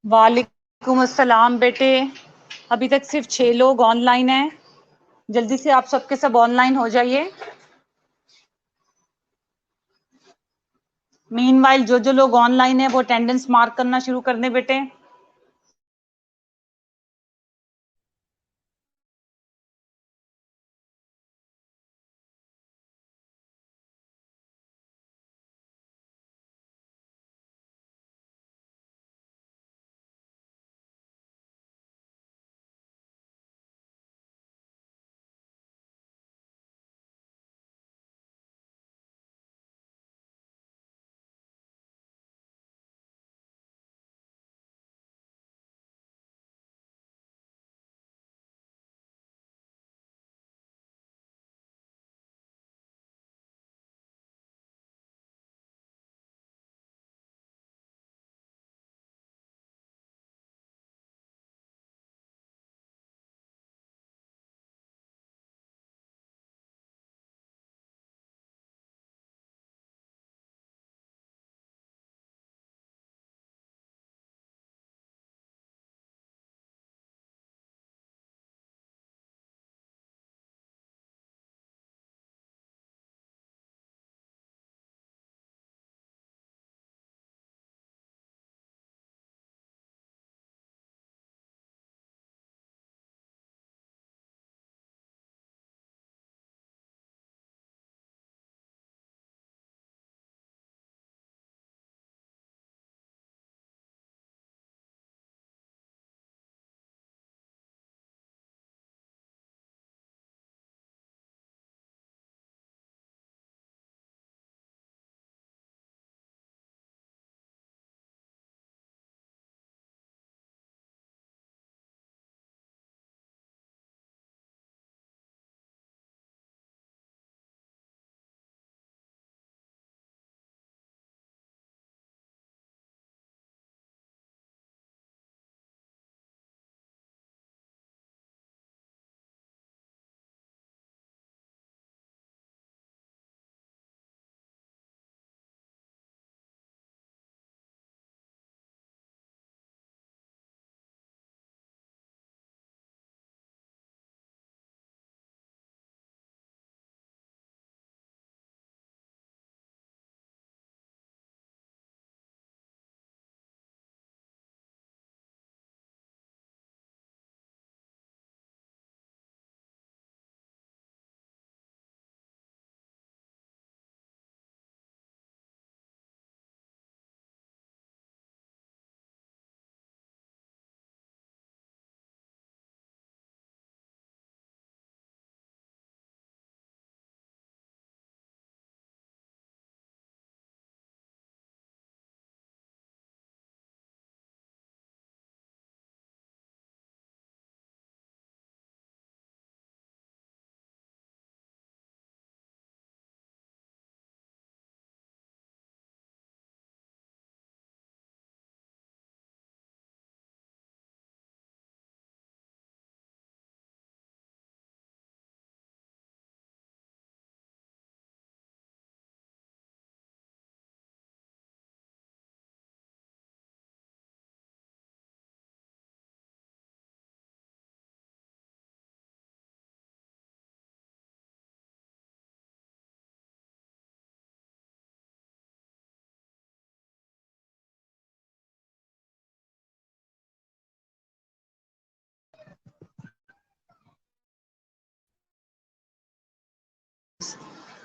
वालेकुम अस्सलाम बेटे। अभी तक सिर्फ 6 लोग ऑनलाइन हैं। जल्दी से आप सबके सब ऑनलाइन हो जाइए। मीनवाइल जो लोग ऑनलाइन है वो अटेंडेंस मार्क करना शुरू कर दें बेटे।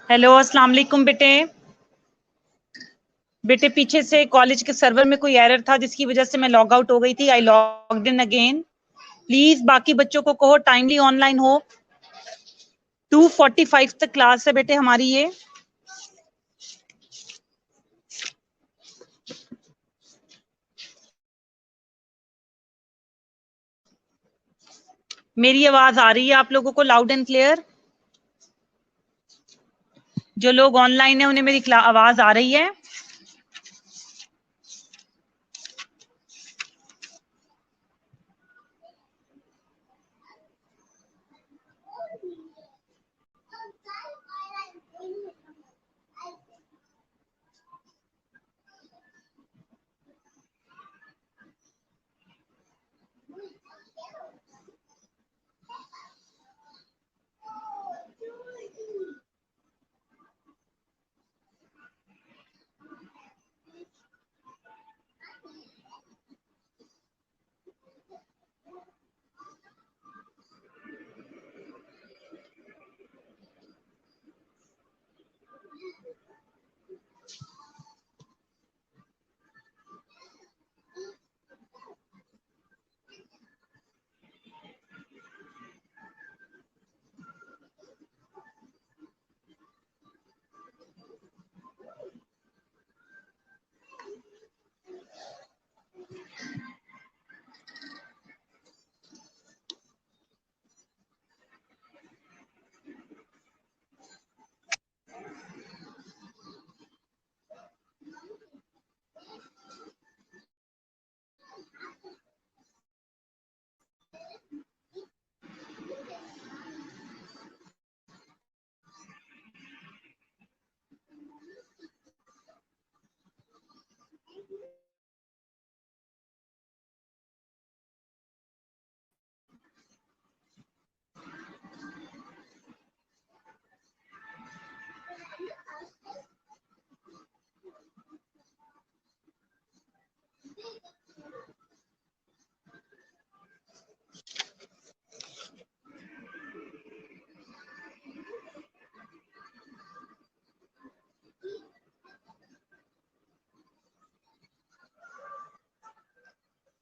हेलो अस्सलाम वालेकुम बेटे। बेटे पीछे से कॉलेज के सर्वर में कोई एरर था जिसकी वजह से मैं लॉग आउट हो गई थी। आई लॉग्ड इन अगेन। प्लीज बाकी बच्चों को कहो टाइमली ऑनलाइन हो। 2:45 तक क्लास है बेटे हमारी ये। मेरी आवाज आ रही है आप लोगों को लाउड एंड क्लियर? जो लोग ऑनलाइन है उन्हें मेरी आवाज आ रही है?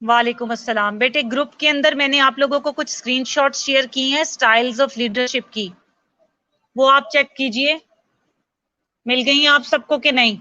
वालेकुम अस्सलाम। बेटे ग्रुप के अंदर मैंने आप लोगों को कुछ स्क्रीनशॉट्स शेयर की हैं स्टाइल्स ऑफ लीडरशिप की, वो आप चेक कीजिए, मिल गई हैं आप सबको कि नहीं?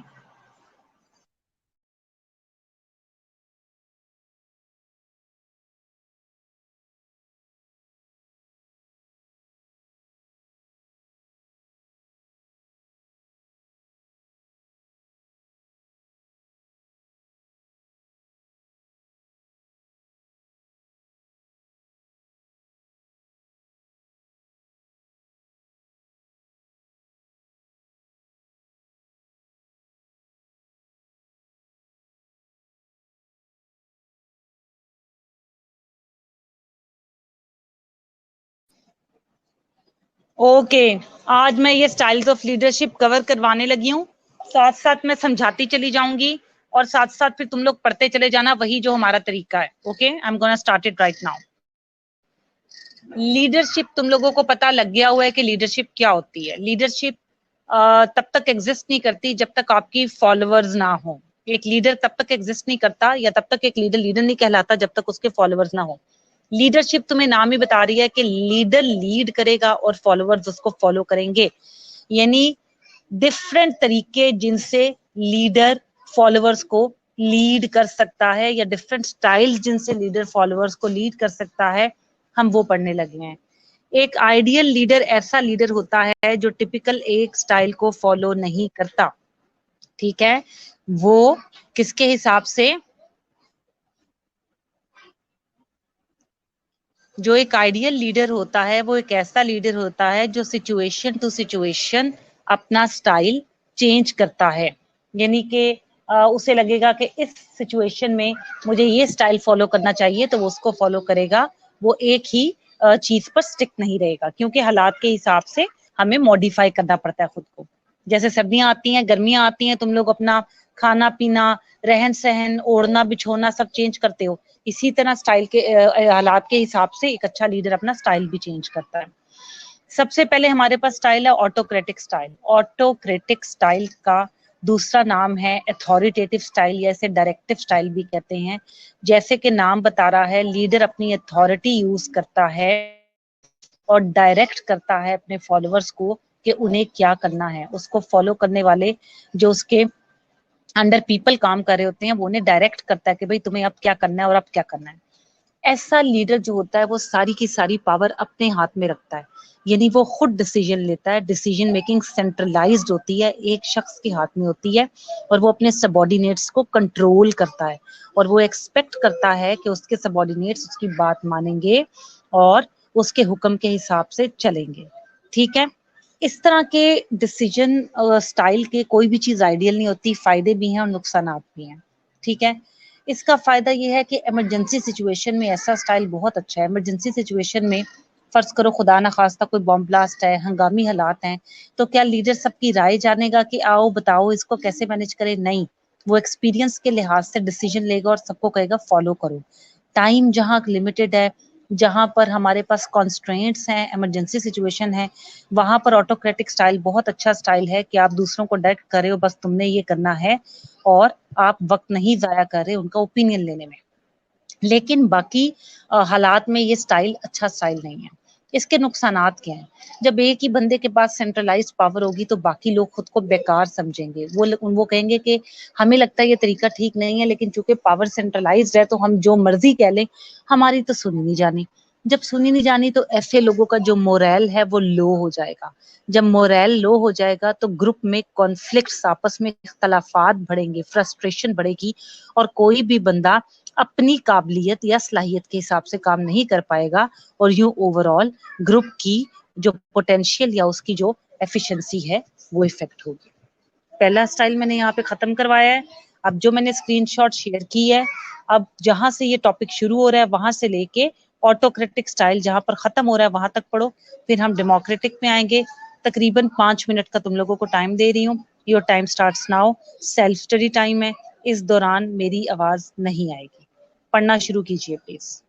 ओके, आज मैं ये स्टाइल्स ऑफ लीडरशिप कवर करवाने लगी हूँ, साथ साथ मैं समझाती चली जाऊंगी और साथ साथ फिर तुम लोग पढ़ते चले जाना, वही जो हमारा तरीका है। Okay, I am gonna start it right now. Leadership तुम लोगों को पता लग गया हुआ है कि लीडरशिप क्या होती है। लीडरशिप तब तक एग्जिस्ट नहीं करती जब तक आपकी फॉलोअर्स ना हो। एक लीडर तब तक एग्जिस्ट नहीं करता या तब तक एक लीडर लीडर नहीं कहलाता जब तक उसके फॉलोअर्स ना हो। लीडरशिप तुम्हें नाम ही बता रही है कि लीडर लीड करेगा और फॉलोअर्स उसको फॉलो करेंगे, यानी डिफरेंट तरीके जिनसे लीडर फॉलोअर्स को लीड कर सकता है या डिफरेंट स्टाइल जिनसे लीडर फॉलोअर्स को लीड कर सकता है, हम वो पढ़ने लगे हैं। एक आइडियल लीडर ऐसा लीडर होता है जो टिपिकल एक स्टाइल को फॉलो नहीं करता, ठीक है? वो किसके हिसाब से? जो एक आइडियल लीडर होता है वो एक ऐसा लीडर होता है जो सिचुएशन टू सिचुएशन अपना स्टाइल चेंज करता है, यानी कि उसे लगेगा कि इस सिचुएशन में मुझे ये स्टाइल फॉलो करना चाहिए तो वो उसको फॉलो करेगा। वो एक ही चीज पर स्टिक नहीं रहेगा, क्योंकि हालात के हिसाब से हमें मॉडिफाई करना पड़ता है खुद को। जैसे सर्दियां आती हैं, गर्मियां आती हैं, तुम लोग अपना खाना पीना, रहन सहन, ओढ़ना बिछोना सब चेंज करते हो। इसी तरह स्टाइल के हालात के हिसाब से एक अच्छा लीडर अपना स्टाइल भी चेंज करता है। सबसे पहले हमारे पास स्टाइल है ऑटोक्रेटिक स्टाइल। ऑटोक्रेटिक स्टाइल का दूसरा नाम है अथॉरिटेटिव स्टाइल या इसे डायरेक्टिव स्टाइल भी कहते हैं। जैसे कि नाम बता रहा है, लीडर अपनी अथॉरिटी यूज करता है और डायरेक्ट करता है अपने फॉलोअर्स को कि उन्हें क्या करना है। उसको फॉलो करने वाले जो उसके अंडर पीपल काम कर रहे होते हैं वो उन्हें डायरेक्ट करता है कि भाई तुम्हें अब क्या करना है और अब क्या करना है। ऐसा लीडर जो होता है वो सारी की सारी पावर अपने हाथ में रखता है, यानी वो खुद डिसीजन लेता है। डिसीजन मेकिंग सेंट्रलाइज्ड होती है, एक शख्स के हाथ में होती है और वो अपने सबॉर्डिनेट्स को कंट्रोल करता है और वो एक्सपेक्ट करता है कि उसके सबॉर्डिनेट्स उसकी बात मानेंगे और उसके हुक्म के हिसाब से चलेंगे, ठीक है? इस तरह के डिसीजन स्टाइल के कोई भी चीज आइडियल नहीं होती, फायदे भी हैं और नुकसानात भी हैं, ठीक है? इसका फायदा ये है कि इमरजेंसी सिचुएशन में ऐसा स्टाइल बहुत अच्छा है। इमरजेंसी सिचुएशन में फर्ज करो खुदा ना खास्ता कोई बॉम्ब ब्लास्ट है, हंगामी हालात हैं, तो क्या लीडर सबकी राय जानेगा कि आओ बताओ इसको कैसे मैनेज करें? नहीं, वो एक्सपीरियंस के लिहाज से डिसीजन लेगा और सबको कहेगा फॉलो करो। टाइम जहाँ लिमिटेड है, जहां पर हमारे पास कॉन्स्ट्रेंट्स हैं, इमरजेंसी सिचुएशन है, वहां पर ऑटोक्रेटिक स्टाइल बहुत अच्छा स्टाइल है कि आप दूसरों को डायरेक्ट कर रहे हो, बस तुमने ये करना है और आप वक्त नहीं जाया कर रहे उनका ओपिनियन लेने में। लेकिन बाकी हालात में ये स्टाइल अच्छा स्टाइल नहीं है। इसके नुकसानात क्या हैं? जब एक ही बंदे के पास सेंट्रलाइज्ड पावर होगी तो बाकी लोग खुद को बेकार समझेंगे। वो कहेंगे कि हमें लगता है ये तरीका ठीक नहीं है, लेकिन चूंकि पावर सेंट्रलाइज्ड है तो हम जो मर्जी कह लें, हमारी तो सुनी नहीं जानी। जब सुनी नहीं जानी तो ऐसे लोगों का जो मोरल है वो लो हो जाएगा। जब मोरल लो हो जाएगा तो ग्रुप में कॉन्फ्लिक्ट्स, आपस में इख्तलाफात बढ़ेंगे, फ्रस्ट्रेशन बढ़ेगी और कोई भी बंदा अपनी काबिलियत या सलाहियत के हिसाब से काम नहीं कर पाएगा और यूं ओवरऑल ग्रुप की जो पोटेंशियल या उसकी जो एफिशिएंसी है वो इफेक्ट होगी। पहला स्टाइल मैंने यहाँ पे खत्म करवाया है। अब जो मैंने स्क्रीनशॉट शेयर की है, अब जहां से ये टॉपिक शुरू हो रहा है वहां से लेके ऑटोक्रेटिक स्टाइल जहां पर खत्म हो रहा है वहां तक पढ़ो, फिर हम डेमोक्रेटिक में आएंगे। तकरीबन 5 मिनट का तुम लोगों को टाइम दे रही हूँ। Your time starts now. Self study time है, इस दौरान मेरी आवाज नहीं आएगी। पढ़ना शुरू कीजिए प्लीज।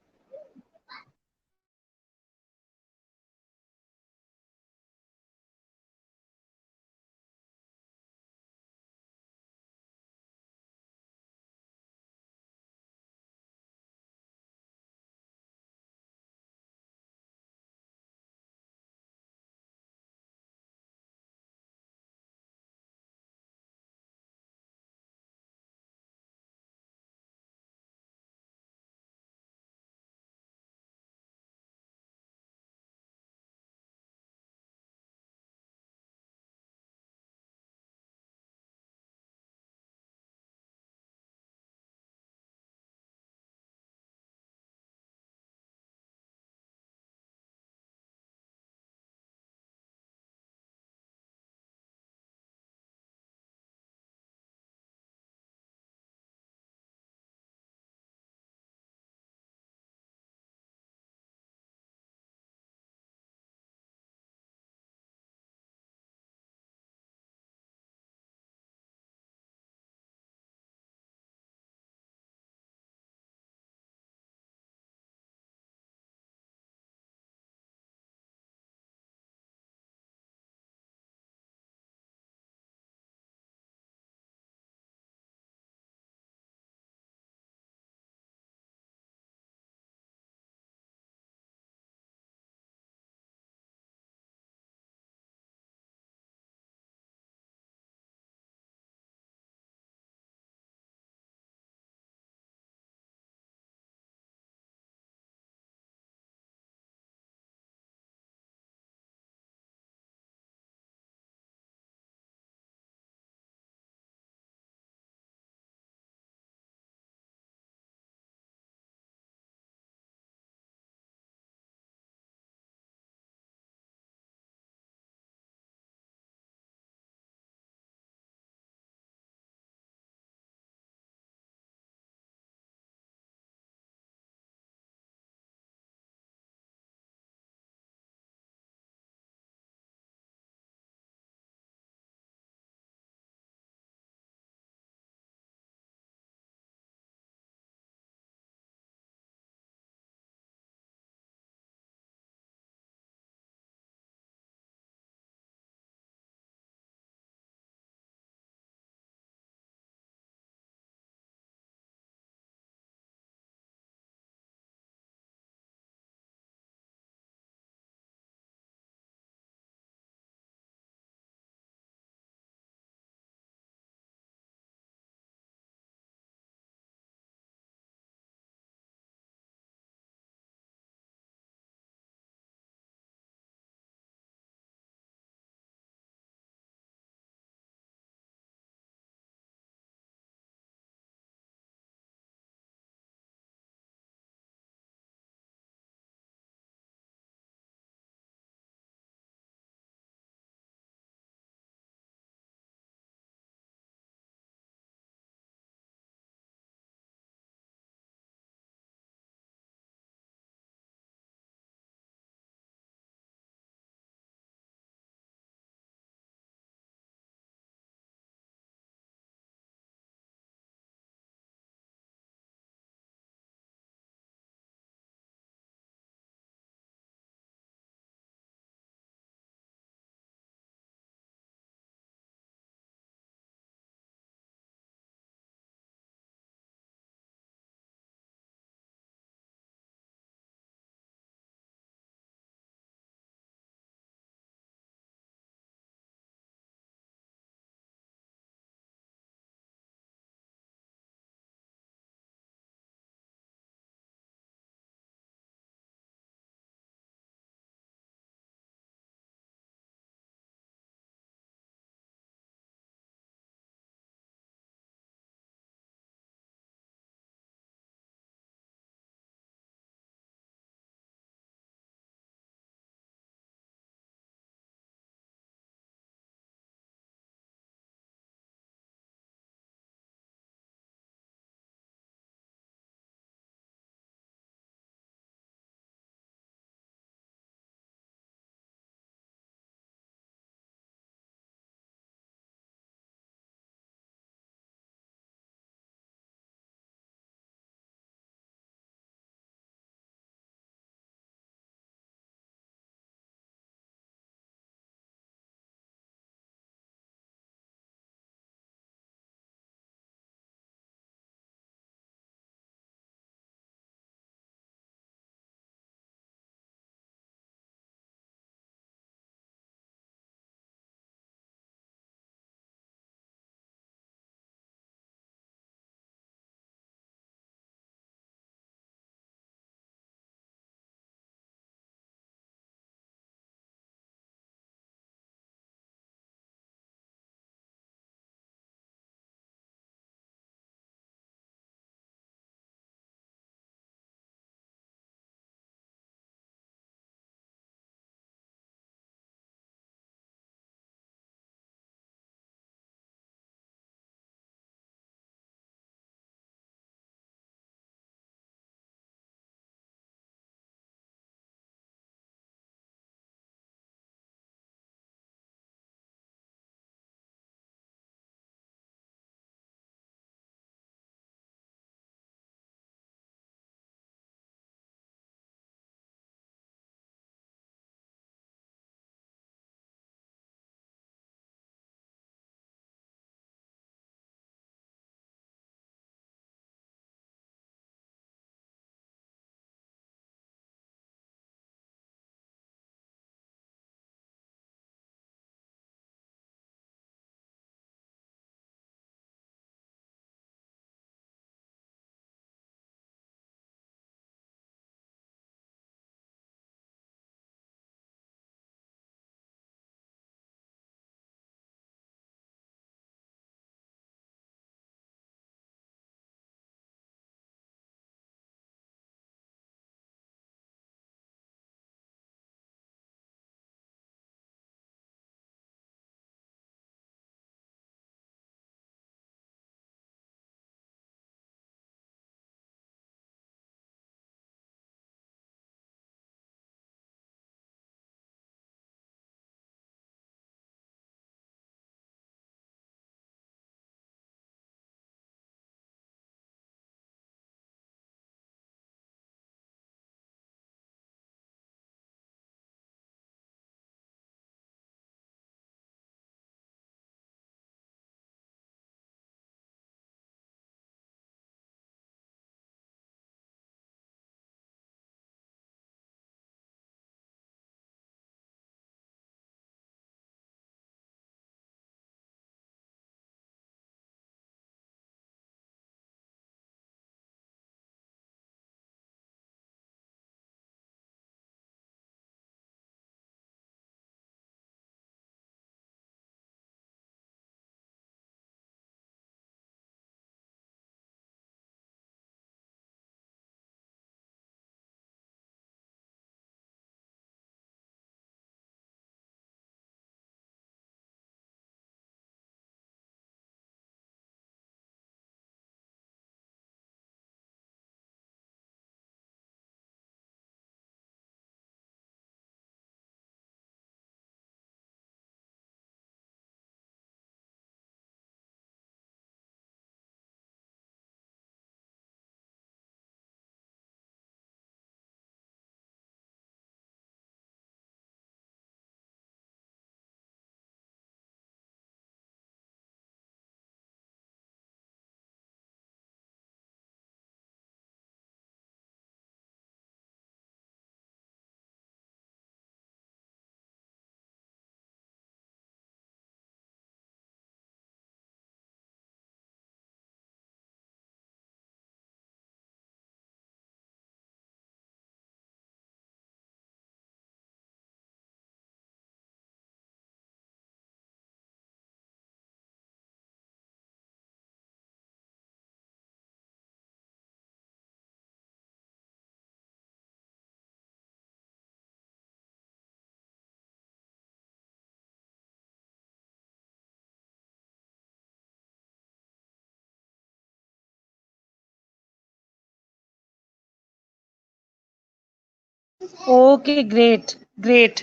Okay, great great.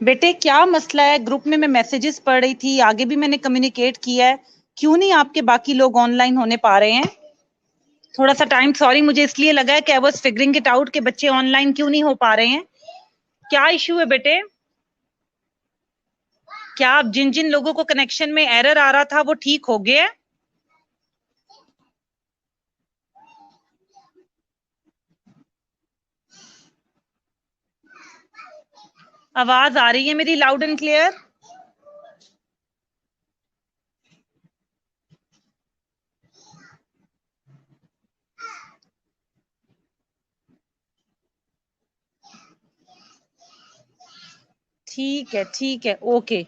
बेटे क्या मसला है? ग्रुप में मैं मैसेजेस पढ़ रही थी, आगे भी मैंने कम्युनिकेट किया है, क्यों नहीं आपके बाकी लोग ऑनलाइन होने पा रहे हैं? थोड़ा सा टाइम, सॉरी, मुझे इसलिए लगा है कि I was figuring it out कि बच्चे ऑनलाइन क्यों नहीं हो पा रहे हैं। क्या इशू है बेटे? क्या आप जिन जिन लोगों को कनेक्शन में एरर आ रहा था वो ठीक हो गया? आवाज आ रही है मेरी लाउड एंड क्लियर? ठीक है, ओके।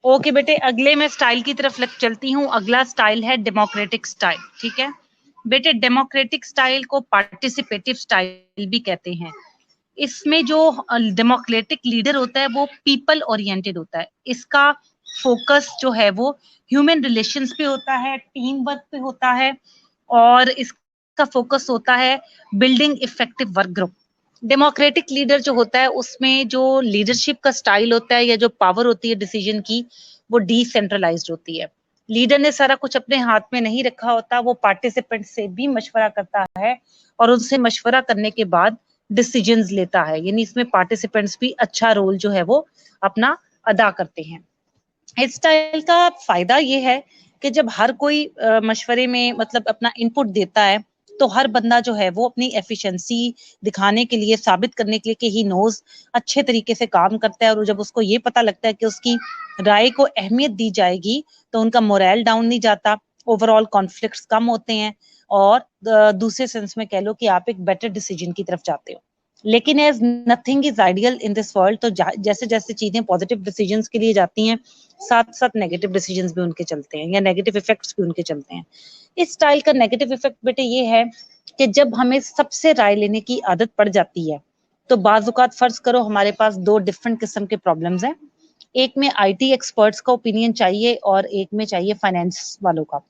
ओके बेटे, अगले मैं स्टाइल की तरफ चलती हूँ। अगला स्टाइल है डेमोक्रेटिक स्टाइल। ठीक है बेटे, डेमोक्रेटिक स्टाइल को पार्टिसिपेटिव स्टाइल भी कहते हैं। इसमें जो डेमोक्रेटिक लीडर होता है वो पीपल ओरिएंटेड होता है। इसका फोकस जो है वो ह्यूमन रिलेशंस पे होता है, टीम वर्क पे होता है, और इसका फोकस होता है building effective work group. Democratic leader जो होता है उसमें जो लीडरशिप का स्टाइल होता है या जो पावर होती है डिसीजन की, वो डिसेंट्रलाइज्ड होती है। लीडर ने सारा कुछ अपने हाथ में नहीं रखा होता, वो पार्टिसिपेंट से भी मशवरा करता है और उनसे मशवरा करने के बाद डिसीजंस लेता है। यानी इसमें पार्टिसिपेंट्स भी अच्छा रोल जो है वो अपना अदा करते हैं। इस स्टाइल का फायदा ये है कि जब हर कोई मशवरे में मतलब अपना इनपुट देता है, तो हर बंदा जो है वो अपनी एफिशिएंसी दिखाने के लिए, साबित करने के लिए कि ही नोज, अच्छे तरीके से काम करता है। और जब उसको ये पता लगता है कि उसकी राय को अहमियत दी जाएगी, तो उनका मोरल डाउन नहीं जाता, ओवरऑल कॉन्फ्लिक्ट्स कम होते हैं, और दूसरे सेंस में कह लो कि आप एक बेटर डिसीजन की तरफ जाते हो। लेकिन as nothing is ideal in this world, तो जैसे जैसे चीजें पॉजिटिव डिसीजंस के लिए जाती हैं, साथ साथ नेगेटिव डिसीजंस भी उनके चलते हैं या नेगेटिव इफेक्ट्स भी उनके चलते हैं। इस स्टाइल का नेगेटिव इफेक्ट बेटे ये है कि जब हमें सबसे राय लेने की आदत पड़ जाती है, तो बाजुकात फर्ज करो हमारे पास दो डिफरेंट किस्म के प्रॉब्लम्स हैं। एक में आईटी एक्सपर्ट्स का ओपिनियन चाहिए और एक में चाहिए फाइनेंस वालों का।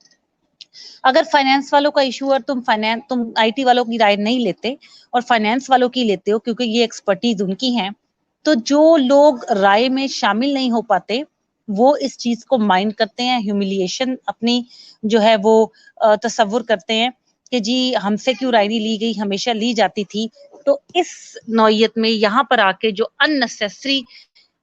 अगर फाइनेंस वालों का इशू है, तुम आईटी वालों की राय नहीं लेते और फाइनेंस वालों की लेते हो क्योंकि ये एक्सपर्टीज उनकी है, तो जो लोग राय में शामिल नहीं हो पाते वो इस चीज को माइंड करते हैं, ह्यूमिलिएशन अपनी जो है वो तसव्वुर करते हैं कि जी हमसे क्यों राय नहीं ली गई, हमेशा ली जाती थी। तो इस नौयत में यहाँ पर आके जो अननेसेसरी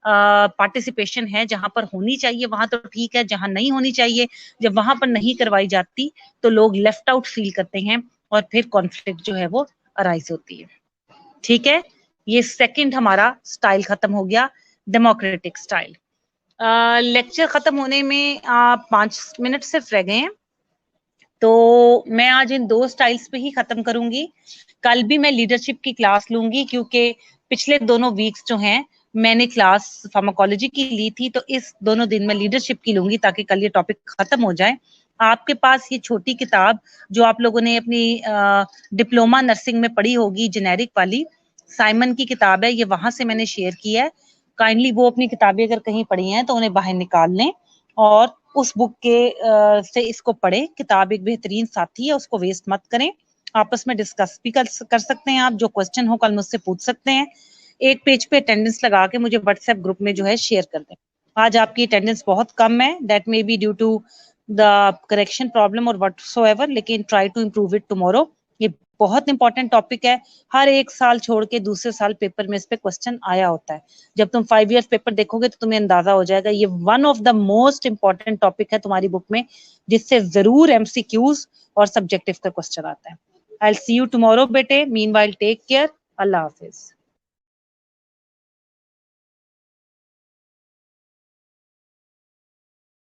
पार्टिसिपेशन है, जहां पर होनी चाहिए वहां तो ठीक है, जहां नहीं होनी चाहिए, जब वहां पर नहीं करवाई जाती, तो लोग लेफ्ट आउट फील करते हैं और फिर कॉन्फ्लिक्ट जो है वो अराइज होती है। ठीक है, ये सेकंड हमारा स्टाइल खत्म हो गया, डेमोक्रेटिक स्टाइल। लेक्चर खत्म होने में 5 मिनट सिर्फ रह गए हैं, तो मैं आज इन दो स्टाइल्स पे ही खत्म करूंगी। कल भी मैं लीडरशिप की क्लास लूंगी, क्योंकि पिछले दोनों वीक्स जो हैं मैंने क्लास फार्माकोलॉजी की ली थी, तो इस दोनों दिन मैं लीडरशिप की लूंगी ताकि कल ये टॉपिक खत्म हो जाए। आपके पास ये छोटी किताब जो आप लोगों ने अपनी डिप्लोमा नर्सिंग में पढ़ी होगी, जेनेरिक वाली, साइमन की किताब है, ये वहां से मैंने शेयर किया है। काइंडली वो अपनी किताबें अगर कहीं पढ़ी हैं तो उन्हें बाहर निकाल लें और उस बुक के से इसको पढ़े। किताब एक बेहतरीन साथी है, उसको वेस्ट मत करें। आपस में डिस्कस भी कर सकते हैं, आप जो क्वेश्चन हो कल मुझसे पूछ सकते हैं। एक पेज पे अटेंडेंस लगा के मुझे व्हाट्सएप ग्रुप में जो है शेयर कर दें। आज आपकी अटेंडेंस बहुत कम है, that may be due to the correction problem और व्हाटसोएवर, लेकिन try to improve it tomorrow. ये बहुत इंपॉर्टेंट टॉपिक है, हर एक साल छोड़ के दूसरे साल पेपर में इस पे क्वेश्चन आया होता है। जब तुम 5 ईयर्स पेपर देखोगे तो तुम्हें अंदाजा हो जाएगा, ये one of the most important topic है तुम्हारी बुक में, जिससे जरूर एमसीक्यूज और सब्जेक्टिव का क्वेश्चन आता है। I will see you tomorrow बेटे, मीनवाइल टेक केयर, अल्लाह हाफिज।